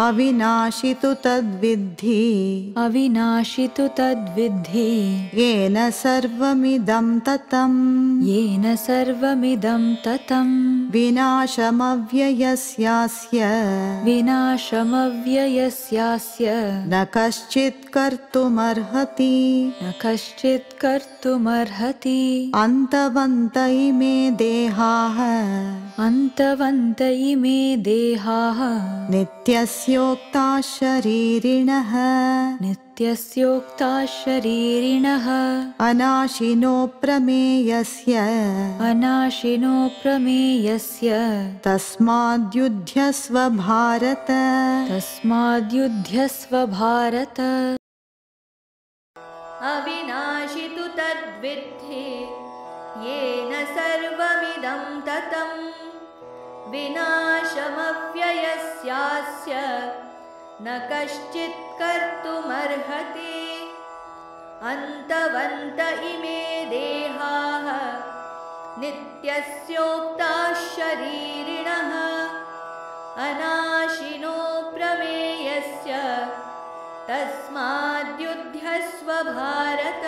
अविनाशि तु तद्विद्धि अविनाशि तु तद्विद्धि येन सर्वमिदं ततं येन सर्वमिदं ततं विनाशमव्ययस्यास्य विनाशमव्ययस्यास्य न कश्चित् कर्तुमर्हति न कश्चित् कर्तुमर्हति अन्तवन्त इमे देहाः अन्तवन्त इमे देहाः नित्यस्योक्ताः शरीरिणः नित्यस्योक्ताः शरीरिणः अनाशिनो प्रमेयस्य अनाशिनो प्रमेयस्य तस्माद्युध्यस्व भारत तस्माद्युध्यस्व भारत अविनाशि तु तद्विद्धि येन सर्वमिदं ततं विनाशमव्ययस्यास्य न कश्चित् कर्तुमर्हति अन्तवन्त इमे देहाः नित्यस्योक्ताः शरीरिणः अनाशिनो प्रमेयस्य तस्माद्युध्यस्व भारत।